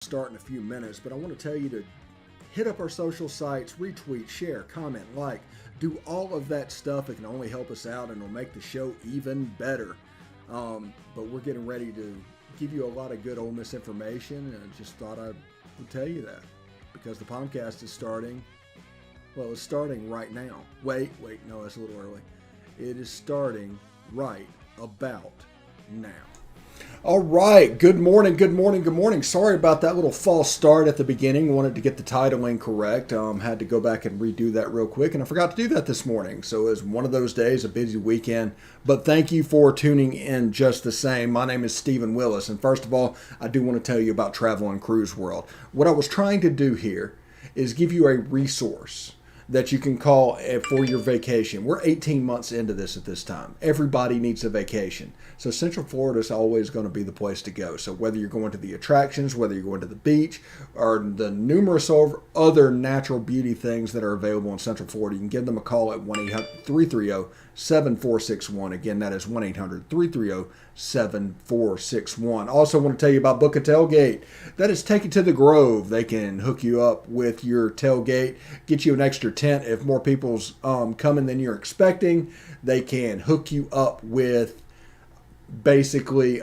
Start in a few minutes, but I want to tell you to hit up our social sites, retweet, share, comment, like, do all of that stuff. It can only help us out and it'll make the show even better. But we're getting ready to give you a lot of good Ole Miss information, and I just thought I would tell you that because the POMcast is starting. Well, it's starting right now. Wait, no, that's a little early. It is starting right about now. All right. Good morning. Sorry about that little false start at the beginning. Wanted to get the titling correct. Had to go back and redo that real quick, and I forgot to do that this morning. So it was one of those days, a busy weekend. But thank you for tuning in just the same. My name is Stephen Willis, and first of all, I do want to tell you about Travel and Cruise World. What I was trying to do here is give you a resource that you can call for your vacation. We're 18 months into this at this time. Everybody needs a vacation. So Central Florida is always going to be the place to go. So whether you're going to the attractions, whether you're going to the beach, or the numerous other natural beauty things that are available in Central Florida, you can give them a call at 1-800-330-7461. Again, that is 1-800-330-7461. Also want to tell you about Book a Tailgate. That is Take It to the Grove. They can hook you up with your tailgate, get you an extra tent if more people's coming than you're expecting. They can hook you up with basically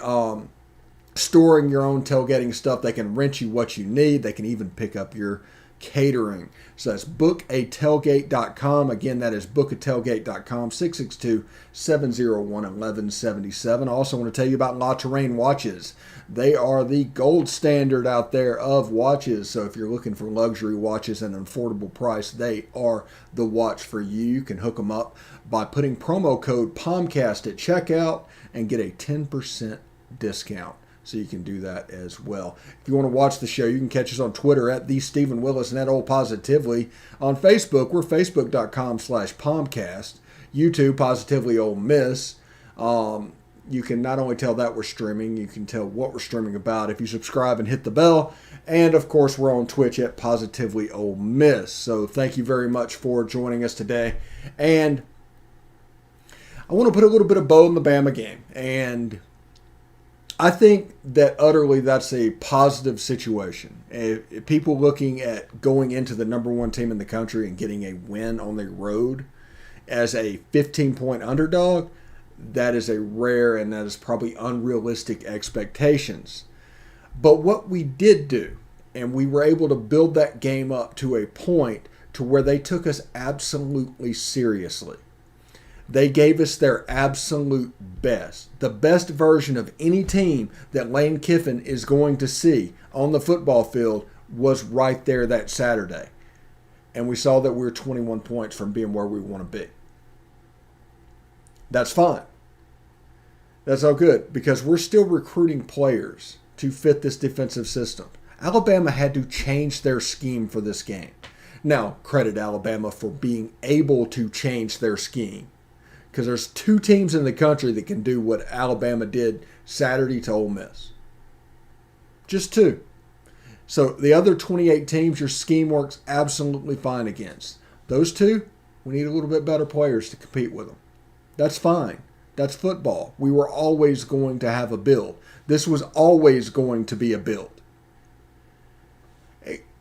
storing your own tailgating stuff. They can rent you what you need. They can even pick up your catering. So that's bookatailgate.com. Again, that is bookatailgate.com, 662-701-1177. I also want to tell you about La Terrain watches. They are the gold standard out there of watches. So if you're looking for luxury watches at an affordable price, they are the watch for you. You can hook them up by putting promo code POMcast at checkout and get a 10% discount. So you can do that as well. If you want to watch the show, you can catch us on Twitter at the Stephen Willis and at Old Positively. On Facebook, we're facebook.com/POMcast. YouTube, Positively Ole Miss. You can not only tell that we're streaming, you can tell what we're streaming about if you subscribe and hit the bell. And of course, we're on Twitch at Positively Ole Miss. So thank you very much for joining us today. And I want to put a little bit of bow in the Bama game. And I think that utterly that's a positive situation. If people looking at going into the number one team in the country and getting a win on the road as a 15-point underdog, that is a rare and that is probably unrealistic expectations. But what we did do, and we were able to build that game up to a point to where they took us absolutely seriously. They gave us their absolute best. The best version of any team that Lane Kiffin is going to see on the football field was right there that Saturday. And we saw that we were 21 points from being where we want to be. That's fine. That's all good because we're still recruiting players to fit this defensive system. Alabama had to change their scheme for this game. Now, credit Alabama for being able to change their scheme. Because there's two teams in the country that can do what Alabama did Saturday to Ole Miss. Just two. So the other 28 teams, your scheme works absolutely fine against. Those two, we need a little bit better players to compete with them. That's fine. That's football. We were always going to have a build. This was always going to be a build.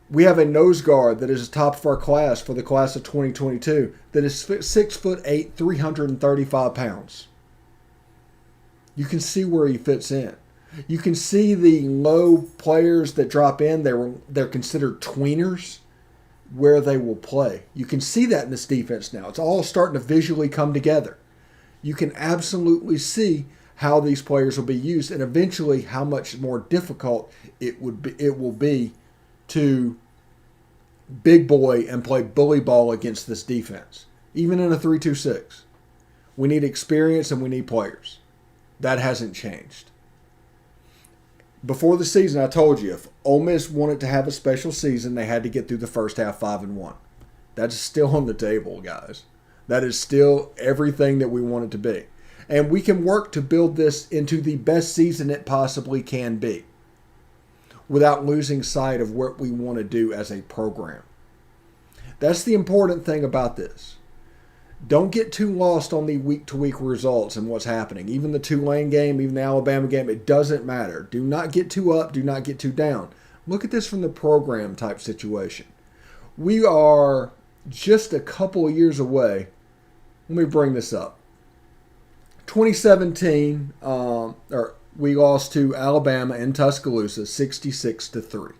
We have a nose guard that is the top of our class for the class of 2022 that is 6'8", 335 pounds. You can see where he fits in. You can see the low players that drop in. They're considered tweeners where they will play. You can see that in this defense now. It's all starting to visually come together. You can absolutely see how these players will be used and eventually how much more difficult it will be to big boy and play bully ball against this defense. Even in a 3-2-6. We need experience and we need players. That hasn't changed. Before the season, I told you, if Ole Miss wanted to have a special season, they had to get through the first half 5-1. That's still on the table, guys. That is still everything that we want it to be. And we can work to build this into the best season it possibly can be, without losing sight of what we want to do as a program. That's the important thing about this. Don't get too lost on the week-to-week results and what's happening. Even the Tulane game, even the Alabama game, it doesn't matter. Do not get too up, do not get too down. Look at this from the program type situation. We are just a couple of years away. Let me bring this up. 2017, we lost to Alabama in Tuscaloosa 66-3.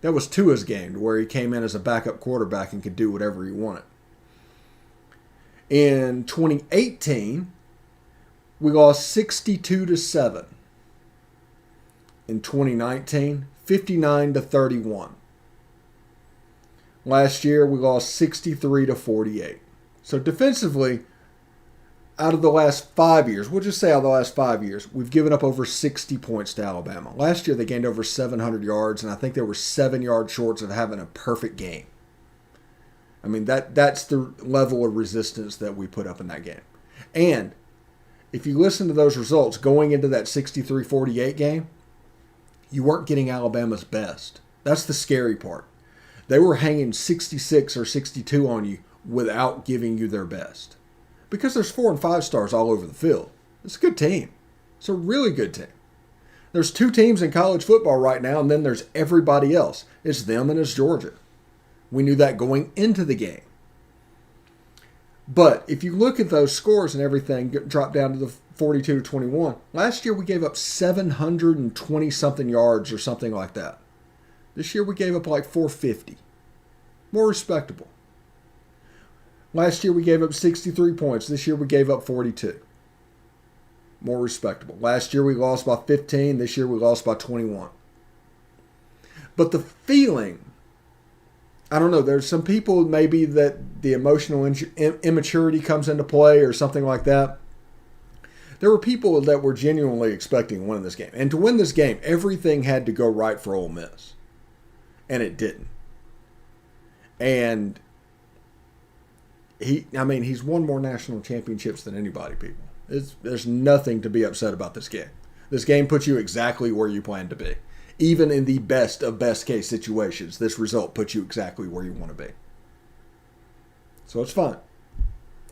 That was Tua's game, where he came in as a backup quarterback and could do whatever he wanted. In 2018, we lost 62-7. In 2019, 59-31. Last year, we lost 63-48. So defensively, out of the last 5 years, we'll just say out of the last 5 years, we've given up over 60 points to Alabama. Last year, they gained over 700 yards, and I think they were 7 yards short of having a perfect game. I mean, that's the level of resistance that we put up in that game. And if you listen to those results going into that 63-48 game, you weren't getting Alabama's best. That's the scary part. They were hanging 66 or 62 on you without giving you their best. Because there's 4 and 5 stars all over the field. It's a good team. It's a really good team. There's 2 teams in college football right now, and then there's everybody else. It's them and it's Georgia. We knew that going into the game. But if you look at those scores and everything, drop down to the 42-21. Last year we gave up 720-something yards or something like that. This year we gave up like 450. More respectable. Last year we gave up 63 points. This year we gave up 42. More respectable. Last year we lost by 15. This year we lost by 21. But the feeling, I don't know, there's some people maybe that the emotional immaturity comes into play or something like that. There were people that were genuinely expecting to win this game. And to win this game, everything had to go right for Ole Miss. And it didn't. And he's won more national championships than anybody, people. There's nothing to be upset about this game. This game puts you exactly where you plan to be. Even in the best of best case situations, this result puts you exactly where you want to be. So it's fine.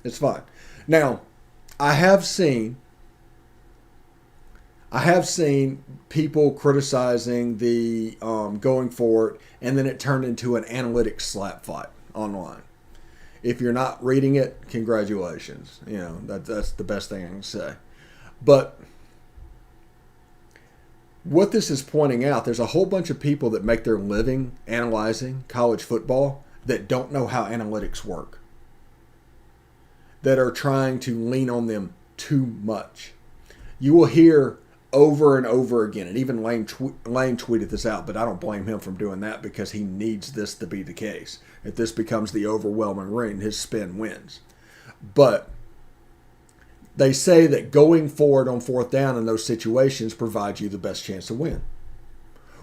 It's fine. Now, I have seen people criticizing the going for it, and then it turned into an analytics slap fight online. If you're not reading it, congratulations. You know, that's the best thing I can say. But what this is pointing out, there's a whole bunch of people that make their living analyzing college football that don't know how analytics work, that are trying to lean on them too much. You will hear over and over again, and even Lane tweeted this out, but I don't blame him from doing that because he needs this to be the case. If this becomes the overwhelming ring, his spin wins. But they say that going forward on 4th down in those situations provides you the best chance to win,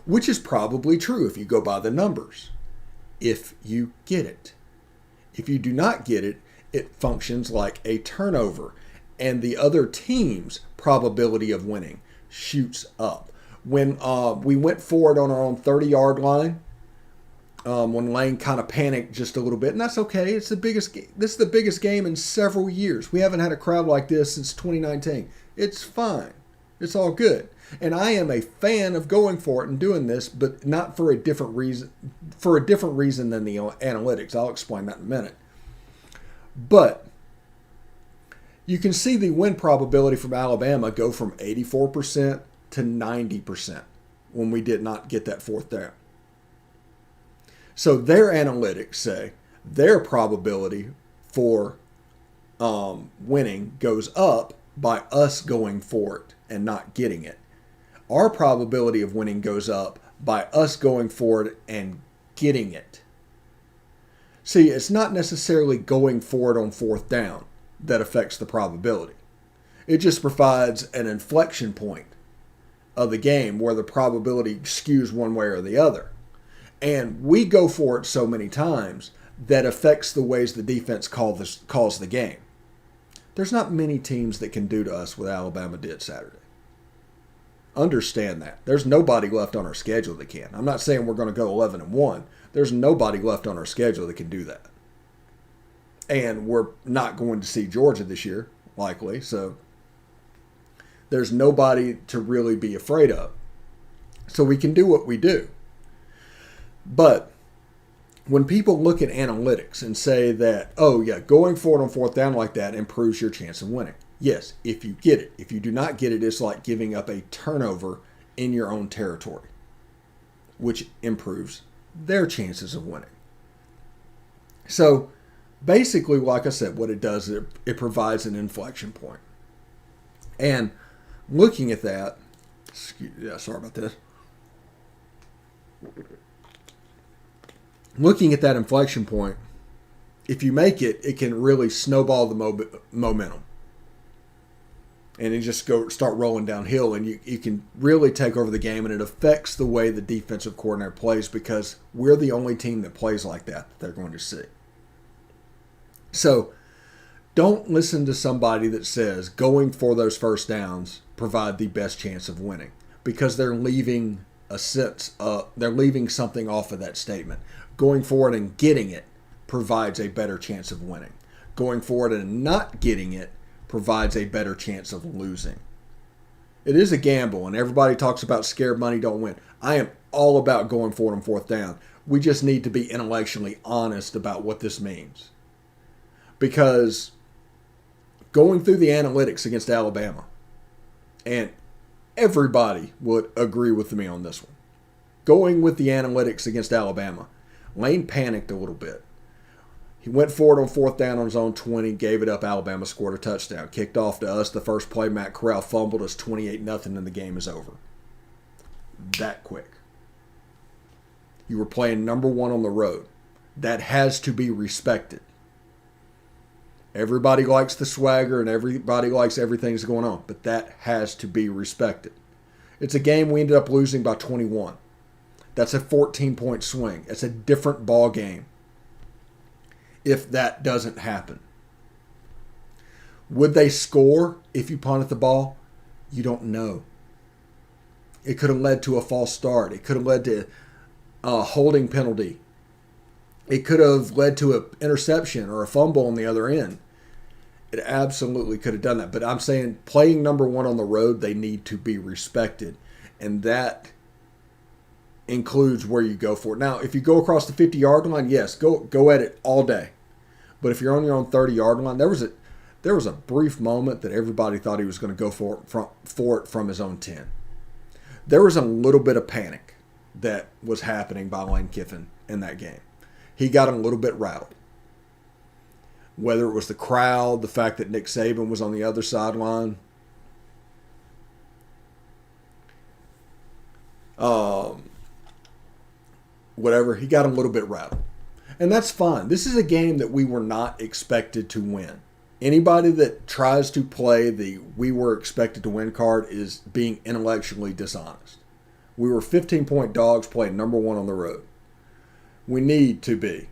which is probably true if you go by the numbers, if you get it. If you do not get it, it functions like a turnover, and the other team's probability of winning shoots up. When we went forward on our own 30-yard line, when Lane kind of panicked just a little bit, and that's okay. It's the biggest. This is the biggest game in several years. We haven't had a crowd like this since 2019. It's fine. It's all good. And I am a fan of going for it and doing this, but not for a different reason. For a different reason than the analytics. I'll explain that in a minute. But you can see the win probability from Alabama go from 84% to 90% when we did not get that 4th down. So their analytics say their probability for winning goes up by us going for it and not getting it. Our probability of winning goes up by us going for it and getting it. See, it's not necessarily going for it on 4th down that affects the probability. It just provides an inflection point of the game where the probability skews one way or the other. And we go for it so many times that affects the ways the defense calls the game. There's not many teams that can do to us what Alabama did Saturday. Understand that. There's nobody left on our schedule that can. I'm not saying we're going to go 11-1. There's nobody left on our schedule that can do that. And we're not going to see Georgia this year, likely. So there's nobody to really be afraid of. So we can do what we do. But when people look at analytics and say that, oh yeah, going for it on fourth down like that improves your chance of winning. Yes, if you get it. If you do not get it, it's like giving up a turnover in your own territory, which improves their chances of winning. So basically, like I said, what it does is it provides an inflection point. And looking at that, sorry about this. Looking at that inflection point, if you make it, it can really snowball the momentum. And it just start rolling downhill, and you can really take over the game, and it affects the way the defensive coordinator plays because we're the only team that plays like that they're going to see. So don't listen to somebody that says going for those first downs provide the best chance of winning, because they're leaving they're leaving something off of that statement. Going for it and getting it provides a better chance of winning. Going for it and not getting it provides a better chance of losing. It is a gamble, and everybody talks about scared money don't win. I am all about going for it on fourth down. We just need to be intellectually honest about what this means. Because going through the analytics against Alabama, and everybody would agree with me on this one. Going with the analytics against Alabama, Lane panicked a little bit. He went for it on fourth down on his own 20, gave it up. Alabama scored a touchdown. Kicked off to us the first play. Matt Corral fumbled us 28-0, and the game is over. That quick. You were playing number one on the road. That has to be respected. Everybody likes the swagger, and everybody likes everything that's going on, but that has to be respected. It's a game we ended up losing by 21. That's a 14-point swing. It's a different ball game if that doesn't happen. Would they score if you punted the ball? You don't know. It could have led to a false start. It could have led to a holding penalty. It could have led to an interception or a fumble on the other end. It absolutely could have done that. But I'm saying playing number one on the road, they need to be respected. And that includes where you go for it. Now, if you go across the 50-yard line, yes, go at it all day. But if you're on your own 30-yard line, there was a brief moment that everybody thought he was going to go for it from his own 10. There was a little bit of panic that was happening by Lane Kiffin in that game. He got a little bit rattled. Whether it was the crowd, the fact that Nick Saban was on the other sideline, whatever, he got a little bit rattled. And that's fine. This is a game that we were not expected to win. Anybody that tries to play the we were expected to win card is being intellectually dishonest. We were 15-point dogs playing number one on the road. We need to be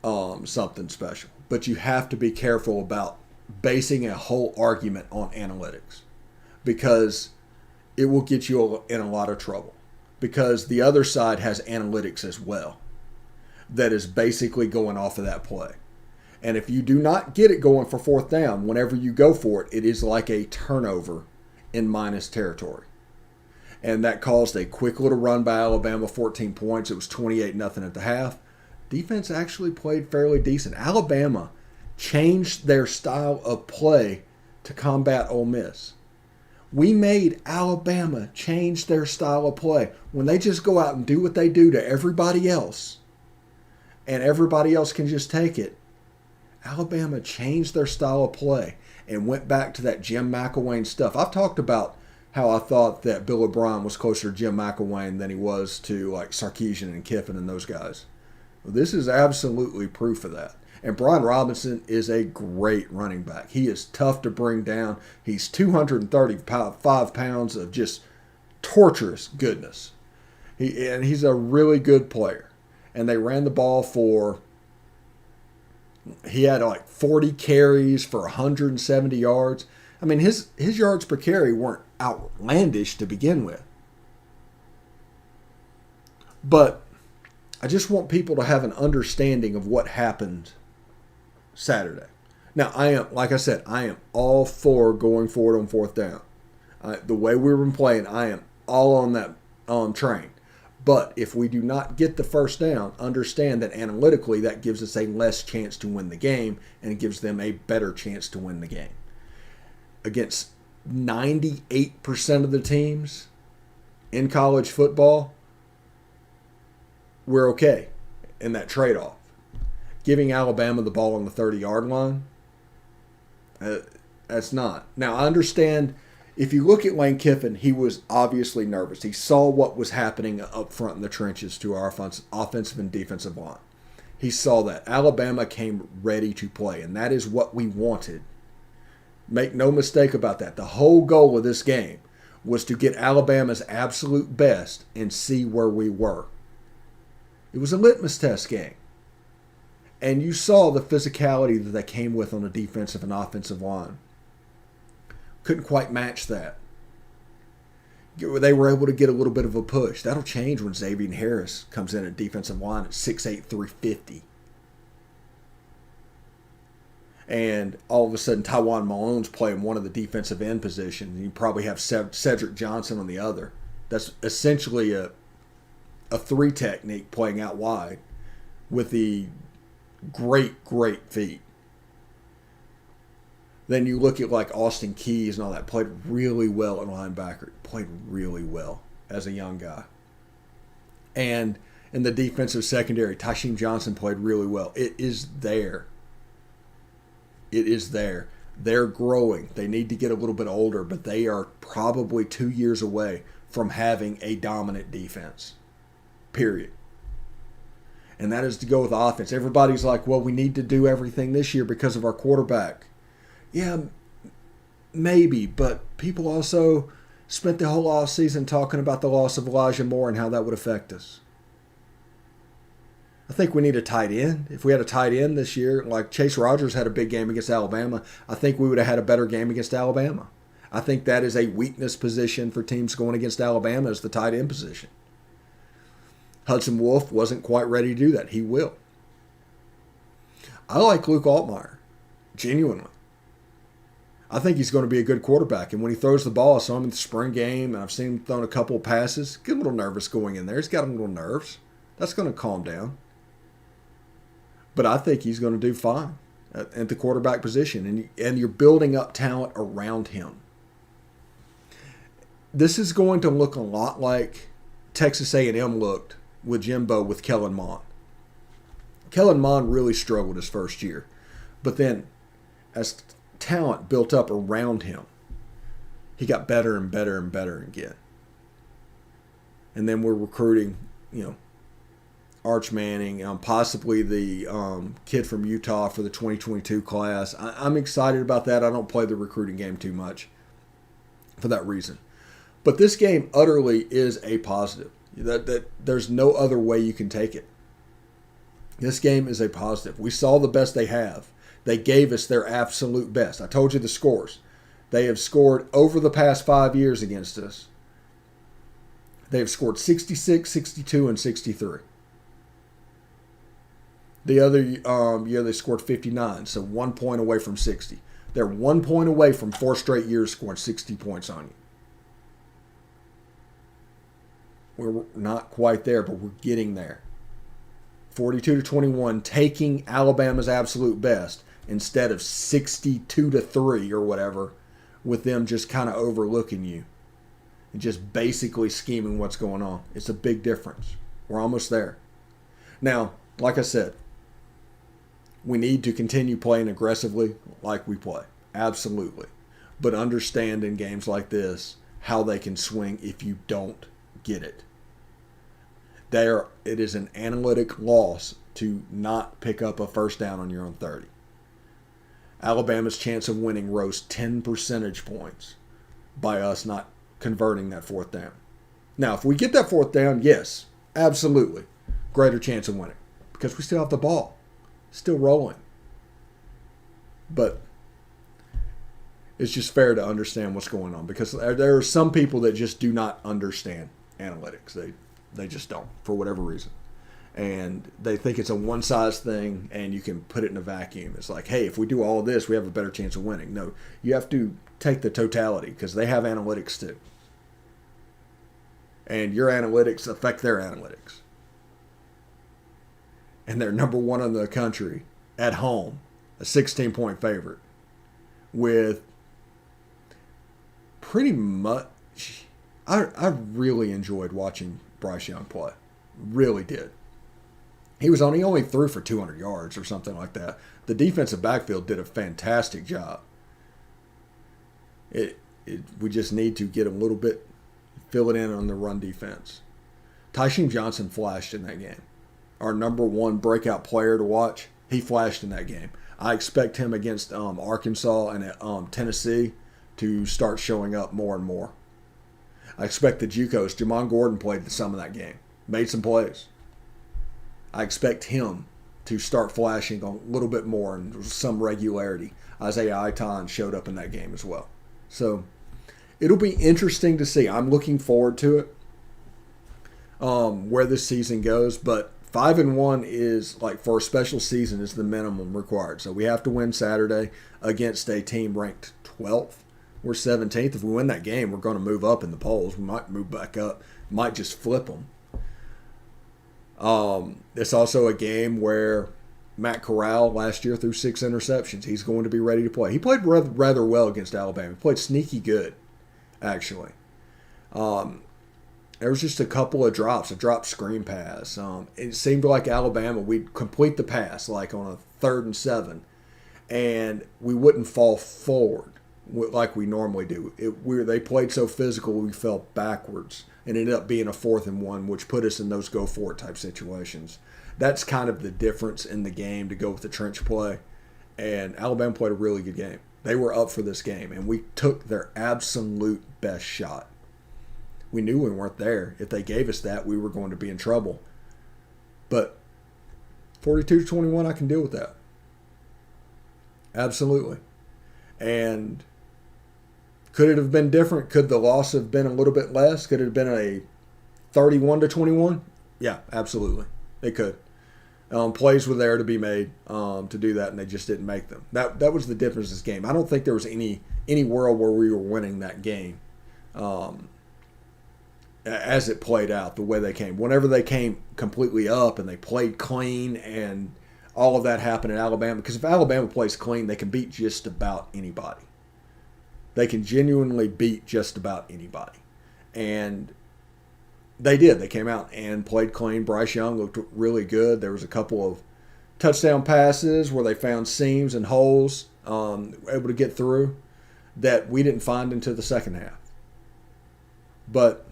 something special. But you have to be careful about basing a whole argument on analytics, because it will get you in a lot of trouble. Because the other side has analytics as well that is basically going off of that play. And if you do not get it going for fourth down, whenever you go for it, it is like a turnover in minus territory. And that caused a quick little run by Alabama, 14 points. It was 28-0 at the half. Defense actually played fairly decent. Alabama changed their style of play to combat Ole Miss. We made Alabama change their style of play. When they just go out and do what they do to everybody else, and everybody else can just take it, Alabama changed their style of play and went back to that Jim McElwain stuff. I've talked about how I thought that Bill O'Brien was closer to Jim McElwain than he was to like Sarkisian and Kiffin and those guys. Well, this is absolutely proof of that. And Brian Robinson is a great running back. He is tough to bring down. He's 235 pounds of just torturous goodness. He's a really good player. And they ran the ball he had like 40 carries for 170 yards. I mean, his yards per carry weren't outlandish to begin with. But I just want people to have an understanding of what happened Saturday. Now, like I said, I am all for going forward on fourth down. The way we've been playing, I am all on that train. But if we do not get the first down, understand that analytically that gives us a less chance to win the game, and it gives them a better chance to win the game. Against 98% of the teams in college football, we're okay in that trade-off. Giving Alabama the ball on the 30-yard line, that's not. Now, I understand if you look at Lane Kiffin, he was obviously nervous. He saw what was happening up front in the trenches to our offensive and defensive line. He saw that. Alabama came ready to play, and that is what we wanted. Make no mistake about that. The whole goal of this game was to get Alabama's absolute best and see where we were. It was a litmus test game. And you saw the physicality that they came with on the defensive and offensive line. Couldn't quite match that. They were able to get a little bit of a push. That'll change when Xavier Harris comes in at defensive line at 6'8", 350. And all of a sudden, Tywan Malone's playing one of the defensive end positions. You probably have Cedric Johnson on the other. That's essentially a three technique playing out wide with the great feet. Then you look at like Austin Keys and all that. Played really well at linebacker. Played really well as a young guy. And in the defensive secondary, Tysheem Johnson played really well. It is there. It is there. They're growing. They need to get a little bit older, but they are probably 2 years away from having a dominant defense. Period. And that is to go with offense. Everybody's like, well, we need to do everything this year because of our quarterback. Yeah, maybe, but people also spent the whole offseason talking about the loss of Elijah Moore and how that would affect us. I think we need a tight end. If we had a tight end this year, like Chase Rogers had a big game against Alabama, I think we would have had a better game against Alabama. I think that is a weakness position for teams going against Alabama is the tight end position. Hudson Wolf wasn't quite ready to do that. He will. I like Luke Altmaier, genuinely. I think he's going to be a good quarterback. And when he throws the ball, I saw him in the spring game, and I've seen him throwing a couple of passes. Get a little nervous going in there. He's got a little nerves. That's going to calm down. But I think he's going to do fine at the quarterback position. And you're building up talent around him. This is going to look a lot like Texas A&M looked with Jimbo with Kellen Mond. Kellen Mond really struggled his first year. But then as talent built up around him, he got better and better and better again. And then we're recruiting, Arch Manning, possibly the kid from Utah for the 2022 class. I'm excited about that. I don't play the recruiting game too much for that reason. But this game utterly is a positive. That there's no other way you can take it. This game is a positive. We saw the best they have. They gave us their absolute best. I told you the scores. They have scored over the past 5 years against us. They have scored 66, 62, and 63. The other year they scored 59, so 1 point away from 60. They're 1 point away from 4 straight years scoring 60 points on you. We're not quite there, but we're getting there. 42-21, taking Alabama's absolute best instead of 62-3 or whatever, with them just kind of overlooking you and just basically scheming what's going on. It's a big difference. We're almost there. Now, like I said, we need to continue playing aggressively like we play. Absolutely. But understand in games like this how they can swing if you don't get it. It is an analytic loss to not pick up a first down on your own 30. Alabama's chance of winning rose 10 percentage points by us not converting that fourth down. Now, if we get that fourth down, yes, absolutely, greater chance of winning because we still have the ball, still rolling. But it's just fair to understand what's going on because there are some people that just do not understand analytics. They just don't, for whatever reason. And they think it's a one-size thing and you can put it in a vacuum. It's like, hey, if we do all of this, we have a better chance of winning. No, you have to take the totality because they have analytics too. And your analytics affect their analytics. And they're number one in the country at home, a 16-point favorite, with pretty much. I really enjoyed watching Bryce Young play. Really did. He only threw for 200 yards or something like that. The defensive backfield did a fantastic job. We just need to get a little bit, fill it in on the run defense. Tysheem Johnson flashed in that game. Our number one breakout player to watch, he flashed in that game. I expect him against Arkansas and Tennessee to start showing up more and more. I expect the JUCOs. Jamon Gordon played some of that game, made some plays. I expect him to start flashing a little bit more and some regularity. Isaiah Aiton showed up in that game as well. So it'll be interesting to see. I'm looking forward to it, where this season goes. But 5-1 is, like, for a special season, is the minimum required. So we have to win Saturday against a team ranked 12th. We're 17th. If we win that game, we're going to move up in the polls. We might move back up. Might just flip them. It's also a game where Matt Corral last year threw 6 interceptions. He's going to be ready to play. He played rather well against Alabama. He played sneaky good, actually. There was just a couple of drops, a drop screen pass. It seemed like Alabama, we'd complete the pass like on a 3rd and 7, and we wouldn't fall forward like we normally do. They played so physical, we fell backwards and ended up being a 4th and 1, which put us in those go for it type situations. That's kind of the difference in the game, to go with the trench play. And Alabama played a really good game. They were up for this game, and we took their absolute best shot. We knew we weren't there. If they gave us that, we were going to be in trouble. But 42-21, I can deal with that. Absolutely. And could it have been different? Could the loss have been a little bit less? Could it have been a 31-21? Yeah, absolutely. It could. Plays were there to be made to do that, and they just didn't make them. That was the difference in this game. I don't think there was any world where we were winning that game as it played out, the way they came. Whenever they came completely up and they played clean and all of that happened in Alabama, because if Alabama plays clean, they can beat just about anybody. They can genuinely beat just about anybody. And they did. They came out and played clean. Bryce Young looked really good. There was a couple of touchdown passes where they found seams and holes, able to get through, that we didn't find into the second half. But,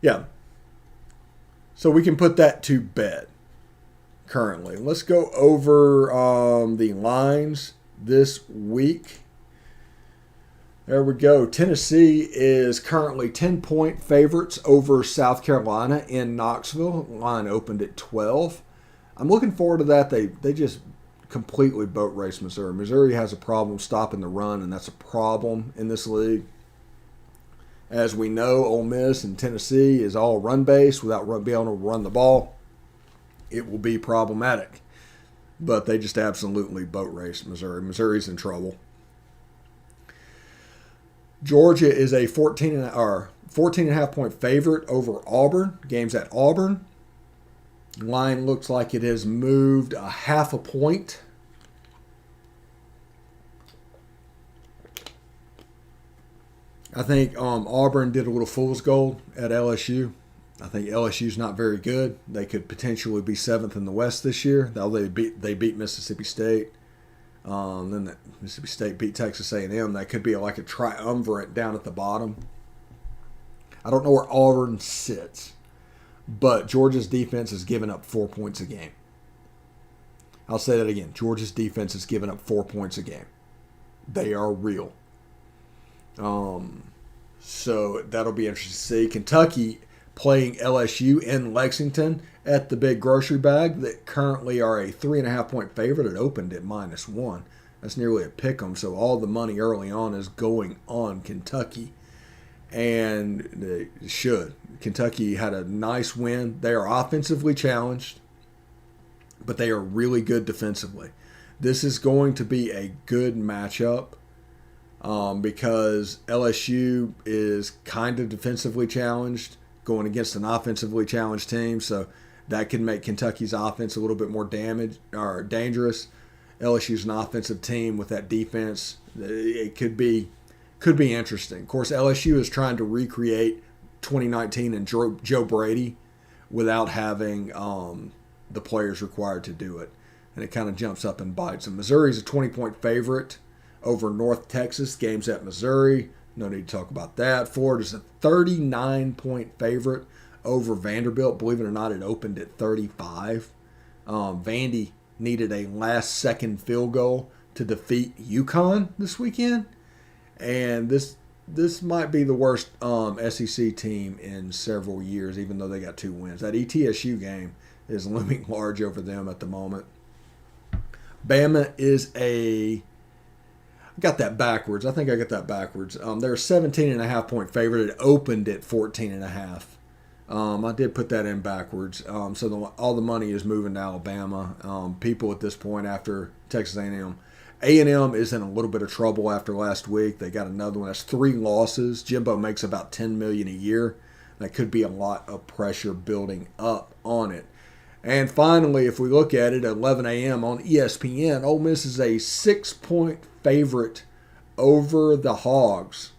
yeah. So we can put that to bed currently. Let's go over the lines this week. There we go. Tennessee is currently 10-point favorites over South Carolina in Knoxville. Line opened at 12. I'm looking forward to that. They just completely boat race Missouri. Missouri has a problem stopping the run, and that's a problem in this league. As we know, Ole Miss and Tennessee is all run-based without being able to run the ball. It will be problematic. But they just absolutely boat race Missouri. Missouri's in trouble. Georgia is a 14.5 point favorite over Auburn. Game's at Auburn. Line looks like it has moved a half a point. I think Auburn did a little fool's gold at LSU. I think LSU's not very good. They could potentially be 7th in the West this year. They beat Mississippi State. Then Mississippi State beat Texas A&M. That could be like a triumvirate down at the bottom. I don't know where Auburn sits, but Georgia's defense has given up 4 points a game. I'll say that again. Georgia's defense has given up 4 points a game. They are real. So that'll be interesting to see. Kentucky playing LSU in Lexington at the big grocery bag that currently are a 3.5 point favorite. It opened at -1. That's nearly a pick 'em. So all the money early on is going on Kentucky. And they should. Kentucky had a nice win. They are offensively challenged, but they are really good defensively. This is going to be a good matchup. because LSU is kind of defensively challenged going against an offensively challenged team. So that can make Kentucky's offense a little bit more dangerous. LSU's an offensive team with that defense. It could be interesting. Of course, LSU is trying to recreate 2019 and Joe Brady without having the players required to do it. And it kind of jumps up and bites them. Missouri's a 20-point favorite over North Texas. Game's at Missouri. No need to talk about that. Florida's a 39-point favorite over Vanderbilt. Believe it or not, it opened at 35. Vandy needed a last-second field goal to defeat UConn this weekend. And this might be the worst SEC team in several years, even though they got 2 wins. That ETSU game is looming large over them at the moment. Bama is I got that backwards. I think I got that backwards. They're a 17.5-point favorite. It opened at 14.5. I did put that in backwards. So all the money is moving to Alabama. People at this point after Texas A&M. A&M is in a little bit of trouble after last week. They got another one. That's 3 losses. Jimbo makes about $10 million a year. That could be a lot of pressure building up on it. And finally, if we look at it at 11 a.m. on ESPN, Ole Miss is a 6-point favorite over the Hogs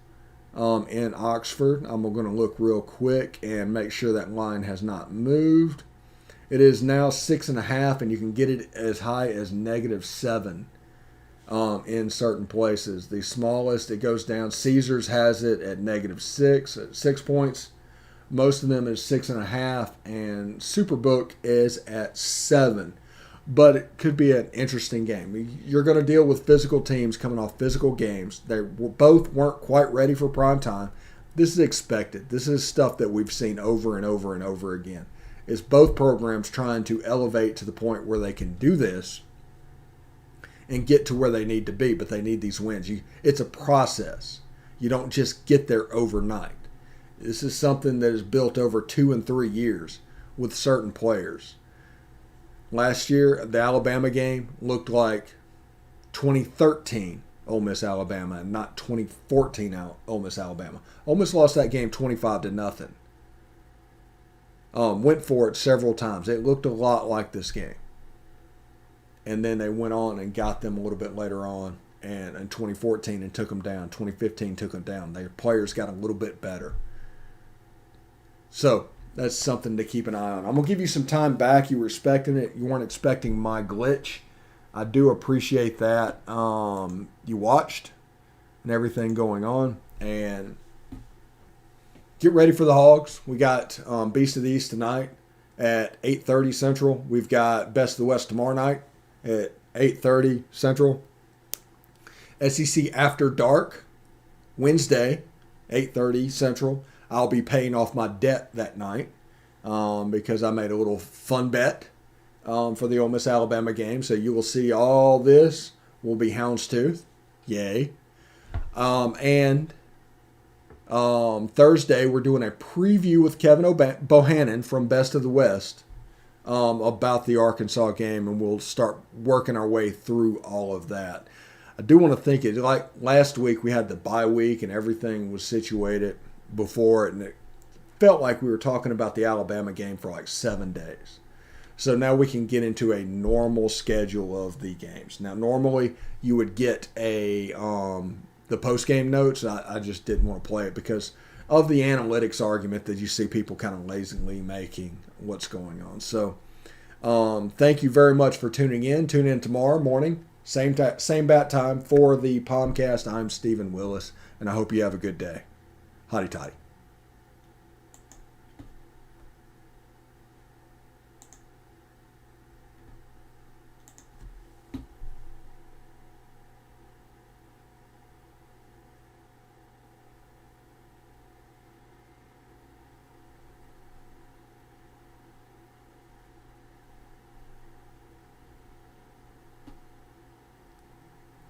in Oxford. I'm going to look real quick and make sure that line has not moved. It is now 6.5, and you can get it as high as -7 in certain places. The smallest, it goes down. Caesars has it at -6, at 6 points. Most of them is 6.5, and Superbook is at 7. But it could be an interesting game. You're going to deal with physical teams coming off physical games. They both weren't quite ready for prime time. This is expected. This is stuff that we've seen over and over and over again. It's both programs trying to elevate to the point where they can do this and get to where they need to be, but they need these wins. It's a process. You don't just get there overnight. This is something that is built over 2 and 3 years with certain players. Last year, the Alabama game looked like 2013 Ole Miss Alabama and not 2014 Ole Miss Alabama. Ole Miss lost that game 25-0. Went for it several times. It looked a lot like this game. And then they went on and got them a little bit later on and in 2014 and took them down. 2015 took them down. Their players got a little bit better. So that's something to keep an eye on. I'm going to give you some time back. You were expecting it. You weren't expecting my glitch. I do appreciate that. You watched and everything going on. And get ready for the Hogs. We got Beast of the East tonight at 8:30 Central. We've got Best of the West tomorrow night at 8:30 Central. SEC After Dark Wednesday, 8:30 Central. I'll be paying off my debt that night because I made a little fun bet for the Ole Miss Alabama game. So you will see all this will be houndstooth. Yay. And Thursday, we're doing a preview with Kevin Bohannon from Best of the West about the Arkansas game, and we'll start working our way through all of that. I do want to think it like last week we had the bye week and everything was situated before it, and it felt like we were talking about the Alabama game for like 7 days. So now we can get into a normal schedule of the games. Now, normally you would get the post-game notes. I just didn't want to play it because of the analytics argument that you see people kind of lazily making what's going on. So thank you very much for tuning in. Tune in tomorrow morning, same bat time for the POMcast. I'm Stephen Willis, and I hope you have a good day. Hotty toddy.